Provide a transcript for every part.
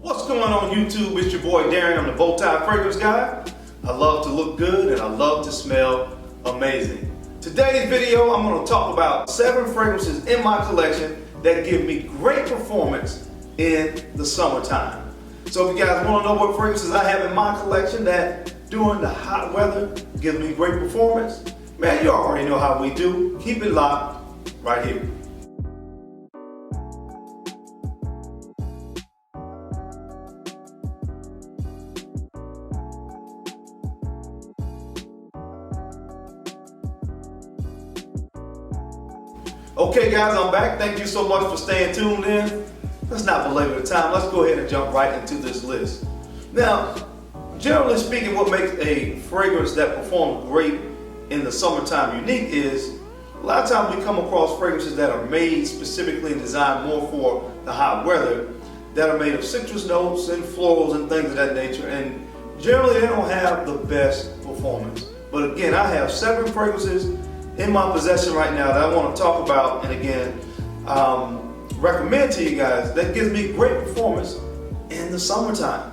What's going on YouTube? It's your boy Darren. I'm the bow tie fragrance guy. I love to look good and I love to smell amazing. Today's video, I'm going to talk about 7 fragrances in my collection that give me great performance in the summertime. So if you guys want to know what fragrances I have in my collection that during the hot weather gives me great performance, man, you already know how we do. Keep it locked right here. Okay guys, I'm back. Thank you so much for staying tuned in. Let's not belabor the time. Let's go ahead and jump right into this list. Now, generally speaking, what makes a fragrance that performs great in the summertime unique is a lot of times we come across fragrances that are made specifically and designed more for the hot weather, that are made of citrus notes and florals and things of that nature, and generally they don't have the best performance. But again, I have 7 fragrances in my possession right now that I want to talk about and again recommend to you guys that gives me great performance in the summertime.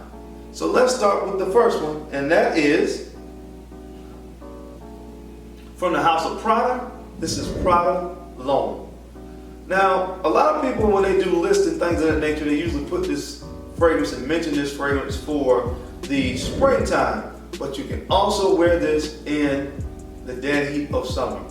So let's start with the first one, and that is from the house of Prada. This is Prada L'Homme. Now, a lot of people when they do lists and things of that nature, they usually put this fragrance and mention this fragrance for the springtime, but you can also wear this in the dead heat of summer.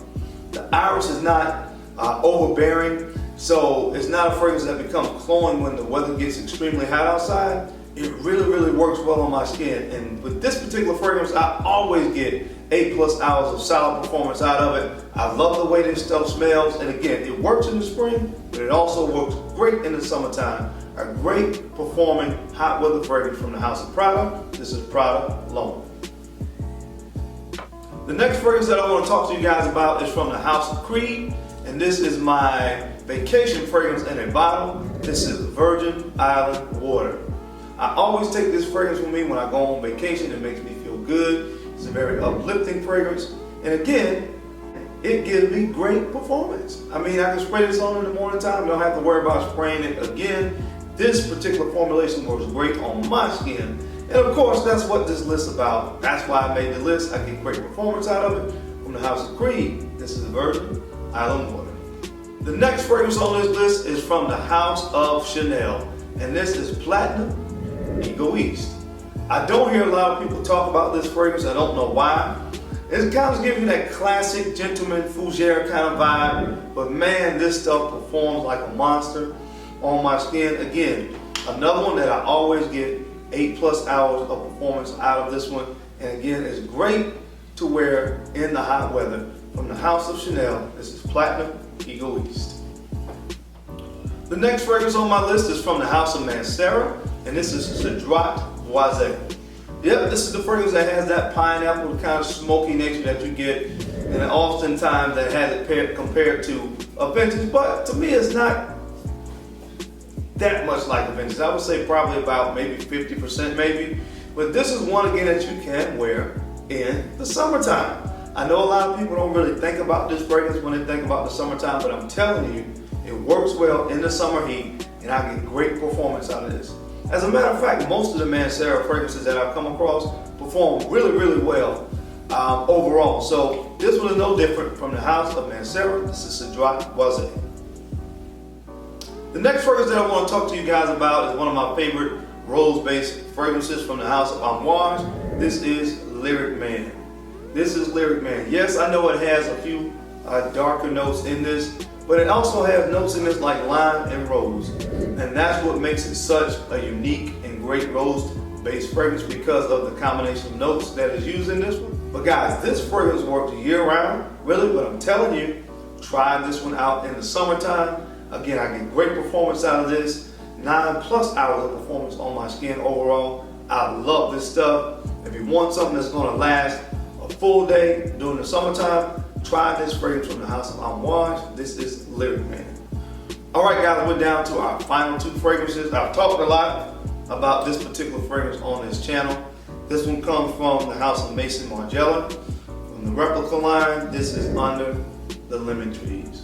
The iris is not overbearing, so it's not a fragrance that becomes cloying when the weather gets extremely hot outside. It really works well on my skin, and with this particular fragrance, I always get 8+ hours of solid performance out of it. I love the way this stuff smells, and again, it works in the spring, but it also works great in the summertime. A great performing hot weather fragrance from the house of Prada. This is Prada L'Homme. The next fragrance that I want to talk to you guys about is from the house of Creed, and this is my vacation fragrance in a bottle. This is Virgin Island Water. I always take this fragrance with me when I go on vacation. It makes me feel good. It's a very uplifting fragrance, and again, it gives me great performance. I mean, I can spray this on in the morning time. Don't have to worry about spraying it again. This particular formulation works great on my skin. And of course, that's what this list is about. That's why I made the list. I get great performance out of it from the house of Creed. This is Virgin Island Water. The next fragrance on this list is from the house of Chanel, and this is Platinum Egoist. I don't hear a lot of people talk about this fragrance. I don't know why. It's kind of giving you that classic gentleman fougere kind of vibe, but man, this stuff performs like a monster on my skin. Again, another one that I always get 8+ hours of performance out of this one, and again, it's great to wear in the hot weather. From the house of Chanel, this is Platinum Egoist. The next fragrance on my list is from the house of Serra, and this is Cedrat Boisé. Yep, this is the fragrance that has that pineapple kind of smoky nature that you get, and oftentimes that has it compared to a vintage, but to me it's not that much like a vintage. I would say probably about maybe 50% maybe, but this is one again that you can wear in the summertime. I know a lot of people don't really think about this fragrance when they think about the summertime, but I'm telling you, it works well in the summer heat, and I get great performance out of this. As a matter of fact, most of the Serra fragrances that I've come across perform really well overall. So this one is no different from the house of Serra. This is Cedrat Boisé. The next fragrance that I want to talk to you guys about is one of my favorite rose-based fragrances from the house of Amouage. This is Lyric Man. This is Lyric Man. Yes, I know it has a few darker notes in this, but it also has notes in this like lime and rose. And that's what makes it such a unique and great rose-based fragrance, because of the combination of notes that is used in this one. But guys, this fragrance works year-round, really, but I'm telling you, try this one out in the summertime. Again, I get great performance out of this. 9+ hours of performance on my skin overall. I love this stuff. If you want something that's going to last a full day during the summertime, try this fragrance from the house of Amouage. This is Lyric Man. Alright guys, we're down to our final 2 fragrances. I've talked a lot about this particular fragrance on this channel. This one comes from the house of Maison Margiela. From the replica line, this is Under the Lemon Trees.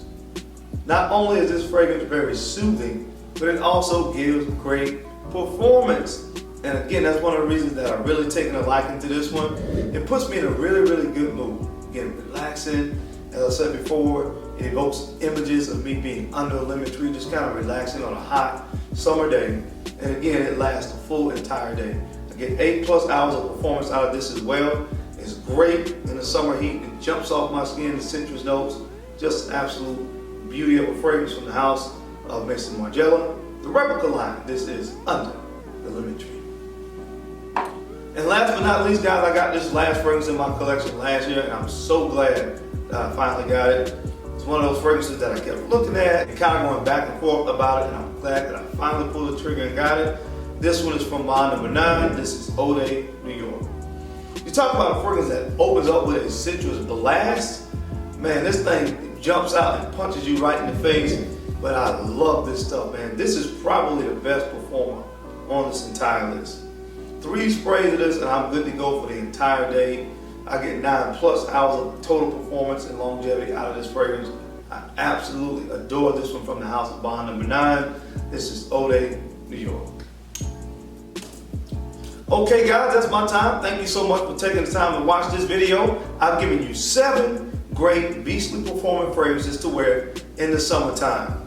Not only is this fragrance very soothing, but it also gives great performance. And again, that's one of the reasons that I'm really taking a liking to this one. It puts me in a really, really good mood. Again, relaxing. As I said before, it evokes images of me being under a lemon tree, just kind of relaxing on a hot summer day. And again, it lasts a full entire day. I get 8+ hours of performance out of this as well. It's great in the summer heat. It jumps off my skin, the citrus notes. Just an absolute beauty of a fragrance from the house of Maison Margiela. The replica line, this is Under the Lemon Tree. And last but not least, guys, I got this last fragrance in my collection last year, and I'm so glad that I finally got it. It's one of those fragrances that I kept looking at and kind of going back and forth about it, and I'm glad that I finally pulled the trigger and got it. This one is from Banamine. This is Eau de New York. You talk about a fragrance that opens up with a citrus blast. Man, this thing jumps out and punches you right in the face, but I love this stuff, man. This is probably the best performer on this entire list. 3 sprays of this and I'm good to go for the entire day. I get 9+ hours of total performance and longevity out of this fragrance. I absolutely adore this one from the house of Banamine. This is Eau de New York. Okay guys, that's my time. Thank you so much for taking the time to watch this video. I've given you 7 great beastly performing fragrances to wear in the summertime.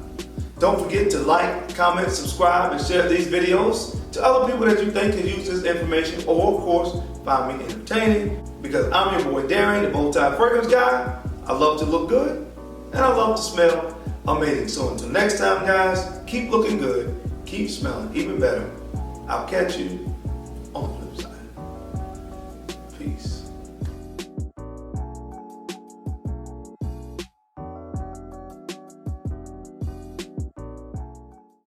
Don't forget to like, comment, subscribe, and share these videos to other people that you think can use this information, or of course, find me entertaining, because I'm your boy Darren, the Bow-Tie Fragrance Guy. I love to look good, and I love to smell amazing. So until next time, guys, keep looking good, keep smelling even better. I'll catch you on the flip side. Peace.